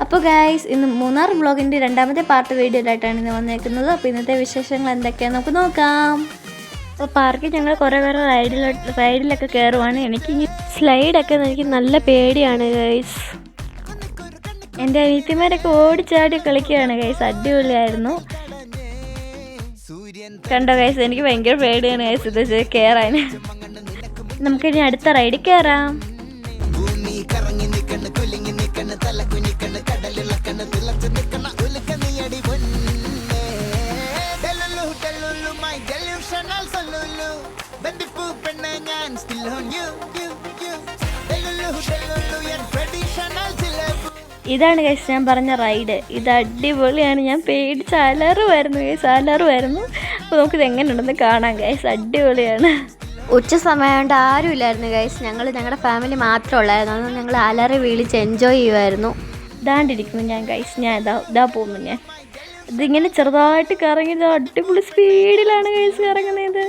അപ്പോൾ ഗൈസ് ഇന്ന് മൂന്നാർ വ്ളോഗിൻ്റെ രണ്ടാമത്തെ പാർട്ട് വീഡിയോയിലായിട്ടാണ് ഇന്ന് വന്നേക്കുന്നത്. അപ്പോൾ ഇന്നത്തെ വിശേഷങ്ങൾ എന്തൊക്കെയാണെന്ന് നമുക്ക് നോക്കാം. അപ്പോൾ പാർക്കിൽ ഞങ്ങൾ കുറേ റൈഡിലൊക്കെ കയറുവാണ്. എനിക്ക് ഈ സ്ലൈഡൊക്കെ എനിക്ക് നല്ല പേടിയാണ് ഗൈസ്. എൻ്റെ അനിയത്തിമാരൊക്കെ ഓടിച്ചാടി കളിക്കുകയാണ് ഗൈസ്. അടിപൊളിയായിരുന്നു. കണ്ടോ ഗൈസ്, എനിക്ക് ഭയങ്കര പേടിയാണ് ഗൈസ് ഇത് കയറാൻ. നമുക്കിനി അടുത്ത റൈഡിൽ കയറാം. ഇതാണ് ഗൈസ് ഞാൻ പറഞ്ഞ റൈഡ്. ഇത് അടിപൊളിയാണ്. ഞാൻ പേടിച്ച് അലറുമായിരുന്നു. അപ്പോൾ നമുക്കിത് എങ്ങനെയുണ്ടെന്ന് കാണാം ഗൈസ്. അടിപൊളിയാണ്. ഉച്ച സമയമായതുകൊണ്ട് ആരും ഇല്ലായിരുന്നു ഗൈസ്. ഞങ്ങളുടെ ഫാമിലി മാത്രമേ ഉള്ളായിരുന്നു. അന്ന് ഞങ്ങൾ അലറി വിളിച്ച് എൻജോയ് ചെയ്യുമായിരുന്നു. ഇതാണ്ടിരിക്കുന്നു ഞാൻ ഗൈസ്. ഞാൻ ഇതാ പോകുന്നു. ഞാൻ ഇതിങ്ങനെ ചെറുതായിട്ട് കറങ്ങിയത് അടിപൊളി സ്പീഡിലാണ് ഗൈസ് കറങ്ങുന്നത്.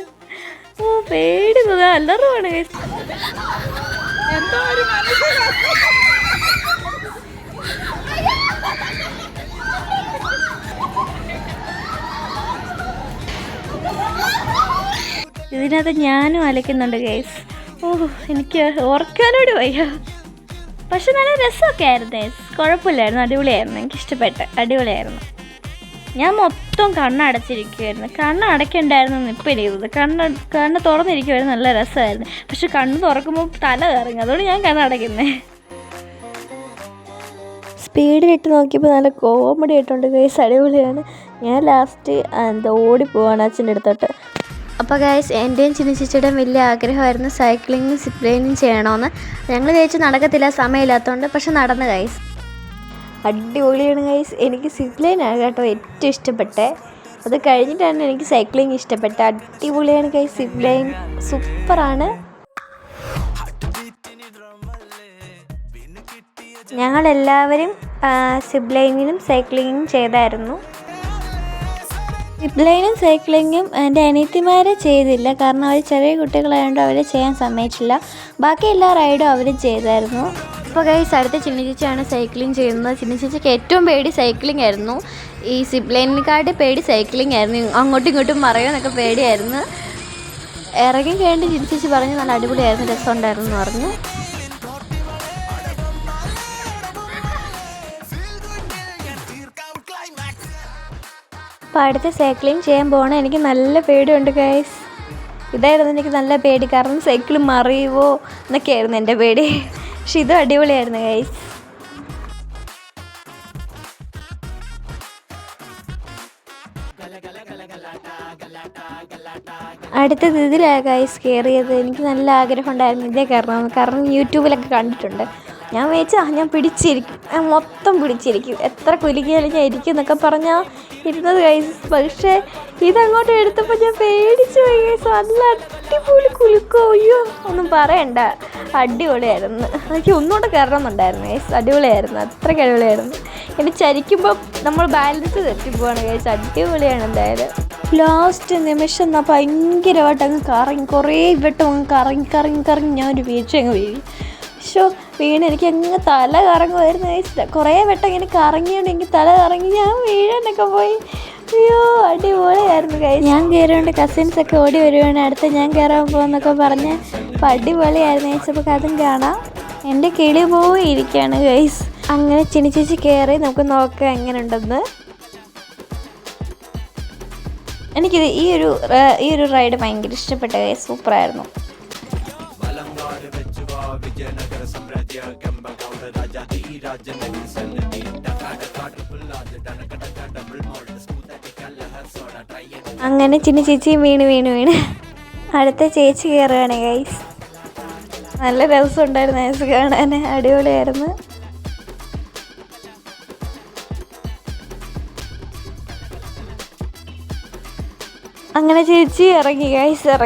ഓ പേടി അലറുവാണ് ഗൈസ്. ഇതിനകത്ത് ഞാനും അലയ്ക്കുന്നുണ്ട് ഗൈസ്. ഓ എനിക്ക് ഓർക്കാനോട് വയ്യ. പക്ഷെ നല്ല രസമൊക്കെ ആയിരുന്നു ഗൈസ്. കുഴപ്പമില്ലായിരുന്നു. അടിപൊളിയായിരുന്നു. എനിക്കിഷ്ടപ്പെട്ട അടിപൊളിയായിരുന്നു. ഞാൻ മൊത്തം കണ്ണടച്ചിരിക്കുമായിരുന്നു. കണ്ണടയ്ക്കണ്ടായിരുന്നു ഇപ്പം ഇരിക്കുന്നത്. കണ്ണ് തുറന്നിരിക്കുമായിരുന്നു. നല്ല രസമായിരുന്നു. പക്ഷെ കണ്ണ് തുറക്കുമ്പോൾ തല കറങ്ങി. അതുകൊണ്ട് ഞാൻ കണ്ണടയ്ക്കുന്നത്. സ്പീഡിലിട്ട് നോക്കിയപ്പോൾ നല്ല കോമഡി ആയിട്ടുണ്ട് ഗൈസ്. അടിപൊളിയാണ്. ഞാൻ ലാസ്റ്റ് ഓടിപ്പോവാണ് അച്ഛൻ്റെ അടുത്തോട്ട്. അപ്പോൾ ഗൈസ് എൻ്റെയും ചിന്നിച്ചിയുടെയും വലിയ ആഗ്രഹമായിരുന്നു സൈക്ലിങ്ങും സിപ്ലൈനും ചെയ്യണമെന്ന്. ഞങ്ങൾ വിചാരിച്ച് നടക്കത്തില്ല, സമയമില്ലാത്തതുകൊണ്ട്. പക്ഷെ നടന്നു ഗൈസ്. അടിപൊളിയാണ് ഗൈസ്. എനിക്ക് സിപ്ലൈനാണ് കേട്ടോ ഏറ്റവും ഇഷ്ടപ്പെട്ടത്. അത് കഴിഞ്ഞിട്ടാണ് എനിക്ക് സൈക്ലിങ് ഇഷ്ടപ്പെട്ടത്. അടിപൊളിയാണ് ഗൈസ്. സിപ്ലൈൻ സൂപ്പറാണ്. ഞങ്ങളെല്ലാവരും സിപ്ലൈനിലും സൈക്ലിങ്ങും ചെയ്തായിരുന്നു. സിപ്ലൈനും സൈക്ലിങ്ങും എൻ്റെ അനിയത്തിമാരെ ചെയ്തില്ല. കാരണം അവർ ചെറിയ കുട്ടികളായതുകൊണ്ട് അവരെ ചെയ്യാൻ സമ്മതിച്ചില്ല. ബാക്കി എല്ലാ റൈഡും അവർ ചെയ്തായിരുന്നു. അപ്പോൾ ഗൈസ് അടുത്ത ചിന്നിച്ചിയാണ് സൈക്ലിംഗ് ചെയ്യുന്നത്. ചിന്നിച്ചിക്ക് ഏറ്റവും പേടി സൈക്ലിംഗ് ആയിരുന്നു. ഈ സിപ്ലൈനിനെക്കാട്ടി പേടി സൈക്ലിംഗ് ആയിരുന്നു. അങ്ങോട്ടും ഇങ്ങോട്ടും മറയുമെന്നൊക്കെ പേടിയായിരുന്നു. ഇറങ്ങി കഴിഞ്ഞിട്ട് ചിന്നിച്ചിച്ച് പറഞ്ഞു നല്ല അടിപൊളിയായിരുന്നു, രസമുണ്ടായിരുന്നു എന്ന് പറഞ്ഞു. അപ്പോൾ അടുത്ത സൈക്ലിംഗ് ചെയ്യാൻ പോകണം. എനിക്ക് നല്ല പേടിയുണ്ട് ഗൈസ്. ഇതായിരുന്നു എനിക്ക് നല്ല പേടി. കാരണം സൈക്കിൾ മറിയുമോ എന്നൊക്കെയായിരുന്നു എൻ്റെ പേടി. പക്ഷെ ഇതും അടിപൊളിയായിരുന്നു ഗൈസ്. അടുത്തത് ഇതിലാണ് ഗൈസ് കയറിയത്. എനിക്ക് നല്ല ആഗ്രഹം ഉണ്ടായിരുന്നു ഇതേ കാരണം യൂട്യൂബിലൊക്കെ കണ്ടിട്ടുണ്ട്. ഞാൻ വിചാരിച്ചാൽ ഞാൻ പിടിച്ചിരിക്കും, ഞാൻ മൊത്തം പിടിച്ചിരിക്കും, എത്ര കുലുക്കിയാലും ഞാൻ ഇരിക്കും എന്നൊക്കെ പറഞ്ഞാൽ ഇരുന്നത് ഗൈസ്. പക്ഷേ ഇതങ്ങോട്ട് എടുത്തപ്പോൾ ഞാൻ പേടിച്ചു പോയി ഗൈസ്. നല്ല അടിപൊളി കുലുക്കോ, അയ്യോ ഒന്നും പറയണ്ട. അടിപൊളിയായിരുന്നു. എനിക്ക് ഒന്നുകൂടെ കയറണമെന്നുണ്ടായിരുന്നു ഗൈസ്. അടിപൊളിയായിരുന്നു, അത്രയ്ക്ക് അടിപൊളിയായിരുന്നു. ഇനി ചരിക്കുമ്പോൾ നമ്മൾ ബാലൻസ് തെറ്റിപ്പോവാണ് ഗൈസ്. അടിപൊളിയാണ് എന്തായാലും. ലാസ്റ്റ് നിമിഷം ഭയങ്കരമായിട്ട് അങ്ങ് കറങ്ങി, കുറേ വട്ടം അങ്ങ് കറങ്ങി ഞാൻ ഒരു വീഴ്ച അങ്ങ് വീഴി. വീണ് എനിക്ക് അങ്ങ് തല കറങ്ങുമായിരുന്നു ഗൈസ്. കുറേ വട്ടം ഇങ്ങനെ കറങ്ങിയോണ്ട് എനിക്ക് തല കറങ്ങി ഞാൻ വീഴാനൊക്കെ പോയി. അയ്യോ അടിപൊളിയായിരുന്നു ഗൈസ്. ഞാൻ കയറിയോണ്ട് കസിൻസൊക്കെ ഓടി വരുവാണ് അടുത്ത ഞാൻ കയറാൻ പോകുന്നൊക്കെ പറഞ്ഞ്. അപ്പോൾ അടിപൊളിയായിരുന്നു ഗൈസ്. അപ്പോൾ അതും കാണാം. എൻ്റെ കിളി പോയി ഇരിക്കുകയാണ് ഗൈസ്. അങ്ങനെ ചിന്നിച്ചിച്ച് കയറി നമുക്ക് നോക്കാം എങ്ങനെ ഉണ്ടെന്ന്. എനിക്കിത് ഈ ഒരു റൈഡ് ഭയങ്കര ഇഷ്ടപ്പെട്ട ഗൈസ്. സൂപ്പറായിരുന്നു. അങ്ങനെ ചിന്ന ചേച്ചിയും വീണ് അടുത്ത ചേച്ചി കയറുകയാണ് ഗൈസ്. നല്ല രസമുണ്ടായിരുന്നു ഗൈസ് കാണാൻ. അടിപൊളിയായിരുന്നു. അങ്ങനെ ചേച്ചി ഇറങ്ങി ഗൈസ്.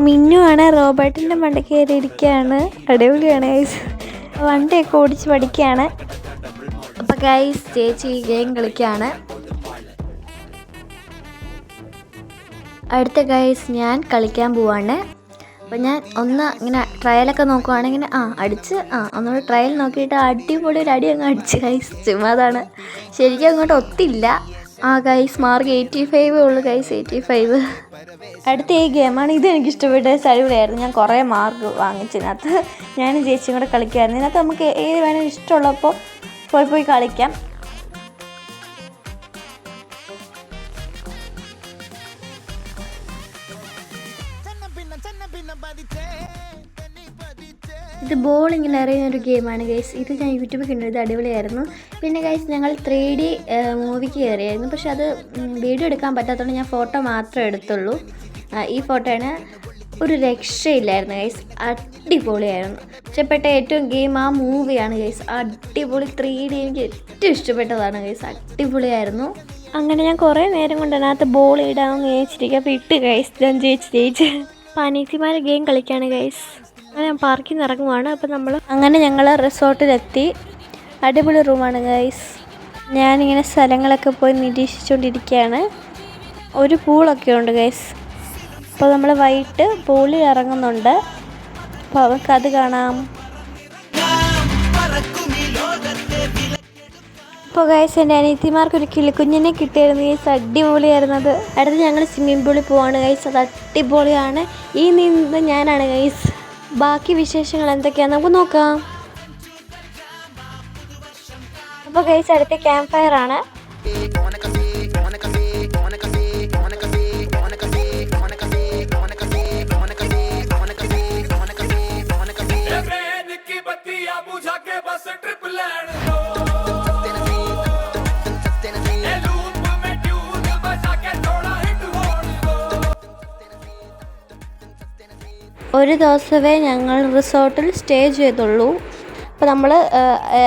മിന്നുവാണ് റോബോട്ടിൻ്റെ മണ്ട കയറി ഇരിക്കുകയാണ്. അടിപൊളിയാണ് ഗൈസ്. വണ്ടിയൊക്കെ ഓടിച്ച് പഠിക്കുകയാണ്. അപ്പോൾ ഗൈസ് ചേച്ചി ഗെയിം കളിക്കുകയാണ്. അടുത്ത ഗൈസ് ഞാൻ കളിക്കാൻ പോവാണ്. അപ്പോൾ ഞാൻ ഒന്ന് ഇങ്ങനെ ട്രയലൊക്കെ നോക്കുവാണെങ്കിൽ അടിച്ച് ഒന്നുകൂടെ ട്രയൽ നോക്കിയിട്ട് അടിപൊളി ഒരു അടി അങ്ങ് അടിച്ച് ഗൈസ്. ചുമ്മാ അതാണ്, ശരിക്കും അങ്ങോട്ട് ഒത്തില്ല. ഗൈസ് മാർക്ക് 85 ഉള്ളൂ ഗൈസ്, 85. അടുത്ത ഈ ഗെയിമാണ്. ഇത് എനിക്കിഷ്ടപ്പെട്ട അടിപൊളിയായിരുന്നു. ഞാൻ കുറേ മാർക്ക് വാങ്ങിച്ചതിനകത്ത്. ഞാനും ചേച്ചിയും കൂടെ കളിക്കുമായിരുന്നു. ഇതിനകത്ത് നമുക്ക് ഏത് വേണമെങ്കിലും ഇഷ്ടമുള്ളപ്പോൾ പോയി കളിക്കാം. ഇത് ബോൾ ഇങ്ങനെ എറിയുന്ന ഒരു ഗെയിമാണ് ഗൈസ്. ഇത് ഞാൻ യൂട്യൂബിൽ കണ്ടു, ഇത് അടിപൊളിയായിരുന്നു. പിന്നെ ഗൈസ് ഞങ്ങൾ 3D മൂവിക്ക് കയറിയായിരുന്നു. പക്ഷെ അത് വീഡിയോ എടുക്കാൻ പറ്റാത്തതുകൊണ്ട് ഞാൻ ഫോട്ടോ മാത്രമേ എടുത്തുള്ളൂ. ഈ ഫോട്ടോയാണ്. ഒരു രക്ഷയില്ലായിരുന്നു ഗൈസ്, അടിപൊളിയായിരുന്നു. ഇഷ്ടപ്പെട്ട ഏറ്റവും ഗെയിം ആ മൂവിയാണ് ഗൈസ്. അടിപൊളി 3D എനിക്ക് ഏറ്റവും ഇഷ്ടപ്പെട്ടതാണ് ഗൈസ്, അടിപൊളിയായിരുന്നു. അങ്ങനെ ഞാൻ കുറേ നേരം കൊണ്ട് അതിനകത്ത് ബോൾ ഇടാമെന്ന് ചോദിച്ചിരിക്കുക. അപ്പോൾ ഇട്ട് ഗൈസ്, ഞാൻ ജയിച്ച് അപ്പോൾ അനീത്തിമാർ ഗെയിം കളിക്കുകയാണ് ഗൈസ്. അങ്ങനെ ഞാൻ പാർക്കിൽ നിന്ന് ഇറങ്ങുവാണ്. അപ്പോൾ ഞങ്ങൾ റിസോർട്ടിലെത്തി. അടിപൊളി റൂമാണ് ഗൈസ്. ഞാനിങ്ങനെ സ്ഥലങ്ങളൊക്കെ പോയി നിരീക്ഷിച്ചുകൊണ്ടിരിക്കുകയാണ്. ഒരു പൂളൊക്കെ ഉണ്ട് ഗൈസ്. അപ്പോൾ നമ്മൾ വൈകിട്ട് പൂളിൽ ഇറങ്ങുന്നുണ്ട്. അപ്പോൾ അവർക്കത് കാണാം. അപ്പോൾ ഗൈസ് എൻ്റെ അനിയത്തിമാർക്കൊരു കിളിക്കുഞ്ഞിനെ കിട്ടിയായിരുന്നു ഗൈസ്, അടിപൊളിയായിരുന്നത്. അടുത്ത് ഞങ്ങൾ സ്വിമ്മിംഗ് പൂളിൽ പോവാണ് ഗൈസ്. അത് അടിപൊളിയാണ്. ഈ നീന്തുന്നത് ഞാനാണ് ഗൈസ്. ബാക്കി വിശേഷങ്ങൾ എന്തൊക്കെയാണെന്ന് നമുക്ക് നോക്കാം. അപ്പോൾ ഗൈസ് അടുത്ത ക്യാമ്പ് ഫയർ ആണ്. ഒരു ദിവസമേ ഞങ്ങൾ റിസോർട്ടിൽ സ്റ്റേ ചെയ്തുള്ളൂ. അപ്പോൾ നമ്മൾ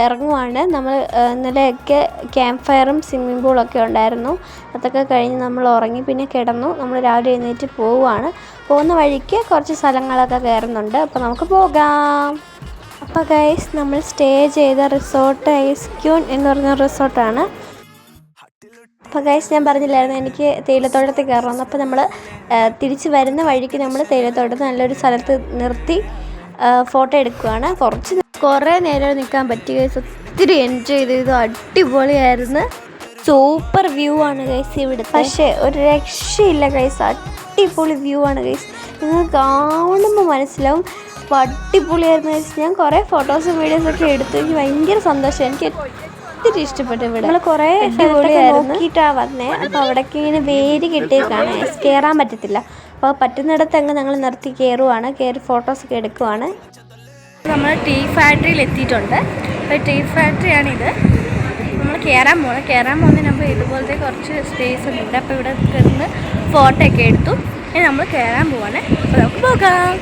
ഇറങ്ങുവാണ്. നമ്മൾ ഇന്നലെയൊക്കെ ക്യാമ്പ് ഫയറും സ്വിമ്മിംഗ് പൂളൊക്കെ ഉണ്ടായിരുന്നു. അതൊക്കെ കഴിഞ്ഞ് നമ്മൾ ഉറങ്ങി, പിന്നെ കിടന്നു. നമ്മൾ രാവിലെ എഴുന്നേറ്റ് പോവുകയാണ്. പോകുന്ന വഴിക്ക് കുറച്ച് സ്ഥലങ്ങളൊക്കെ കയറുന്നുണ്ട്. അപ്പോൾ നമുക്ക് പോകാം. അപ്പോൾ ഗൈസ് നമ്മൾ സ്റ്റേ ചെയ്ത റിസോർട്ട് ഐസ്ക്യൂൺ എന്ന് പറഞ്ഞ റിസോർട്ടാണ്. അപ്പോൾ ഗൈസ് ഞാൻ പറഞ്ഞില്ലായിരുന്നു എനിക്ക് തേയിലത്തോട്ടത്തിൽ കയറണമെന്ന്. അപ്പോൾ നമ്മൾ തിരിച്ച് വരുന്ന വഴിക്ക് നമ്മൾ തേയിലത്തോട്ടത്തിൽ നല്ലൊരു സ്ഥലത്ത് നിർത്തി ഫോട്ടോ എടുക്കുകയാണ്. കുറേ നേരം നിൽക്കാൻ പറ്റി ഗൈസ്. ഒത്തിരി എൻജോയ് ചെയ്തു. അടിപൊളിയായിരുന്നു. സൂപ്പർ വ്യൂ ആണ് ഗൈസ് ഇവിടെ. പക്ഷേ ഒരു രക്ഷയില്ല ഗൈസ്, അടിപൊളി വ്യൂ ആണ് ഗൈസ്. നിങ്ങൾ കാണുമ്പോൾ മനസ്സിലാവും. അപ്പോൾ അടിപൊളിയായിരുന്നു ഗൈസ്. ഞാൻ കുറേ ഫോട്ടോസും വീഡിയോസൊക്കെ എടുത്തു. എനിക്ക് ഭയങ്കര സന്തോഷം. എനിക്ക് ഒത്തിരി ഇഷ്ടപ്പെട്ടു. ഇവിടെ നമ്മൾ കുറേ നോക്കിയിട്ടാണ് വന്നേ. അപ്പോൾ അവിടേക്ക് ഇങ്ങനെ വേര് കെട്ടിയേക്കാണ്, കയറാൻ പറ്റത്തില്ല. അപ്പോൾ പറ്റുന്നിടത്ത് അങ്ങ് ഞങ്ങൾ നിർത്തി കയറുവാണ്. കയറി ഫോട്ടോസൊക്കെ എടുക്കുവാണ്. നമ്മൾ ടീ ഫാക്ടറിയിൽ എത്തിയിട്ടുണ്ട്. അപ്പോൾ ടീ ഫാക്ടറിയാണിത്. നമ്മൾ കയറാൻ പോകുന്നതിന് മുമ്പ് ഇതുപോലത്തെ കുറച്ച് സ്പേസ് ഉണ്ട്. അപ്പോൾ ഇവിടെ നിന്ന് ഫോട്ടോ ഒക്കെ എടുത്തു. ഇനി നമ്മൾ കയറാൻ പോവാണ്. അപ്പോൾ നമുക്ക് പോകാം.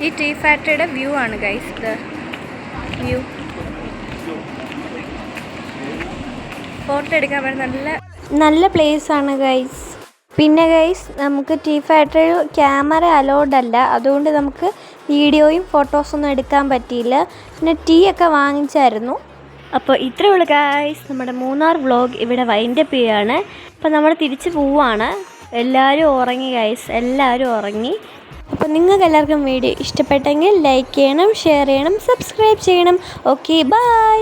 ഈ ടീ ഫാക്ടറിയുടെ വ്യൂ ആണ് ഗൈസ്. ഇത് വ്യൂ ഫോട്ടോ എടുക്കാൻ വേണ്ടി നല്ല പ്ലേസാണ് ഗൈസ്. പിന്നെ ഗൈസ് നമുക്ക് ടീ ഫാക്ടറിയിൽ ക്യാമറ അലൗഡ് അല്ല. അതുകൊണ്ട് നമുക്ക് വീഡിയോയും ഫോട്ടോസൊന്നും എടുക്കാൻ പറ്റിയില്ല. പിന്നെ ടീ ഒക്കെ വാങ്ങിച്ചായിരുന്നു. അപ്പോൾ ഇത്രയേ ഉള്ളൂ ഗൈസ്. നമ്മുടെ മൂന്നാർ വ്ളോഗ് ഇവിടെ വൈൻഡപ്പ് ചെയ്യുകയാണ്. അപ്പോൾ നമ്മൾ തിരിച്ച് പോവുകയാണ്. എല്ലാവരും ഉറങ്ങി ഗൈസ്, എല്ലാവരും ഉറങ്ങി. അപ്പോൾ നിങ്ങൾക്ക് എല്ലാവർക്കും വീഡിയോ ഇഷ്ടപ്പെട്ടെങ്കിൽ ലൈക്ക് ചെയ്യണം, ഷെയർ ചെയ്യണം, സബ്സ്ക്രൈബ് ചെയ്യണം. Okay, by.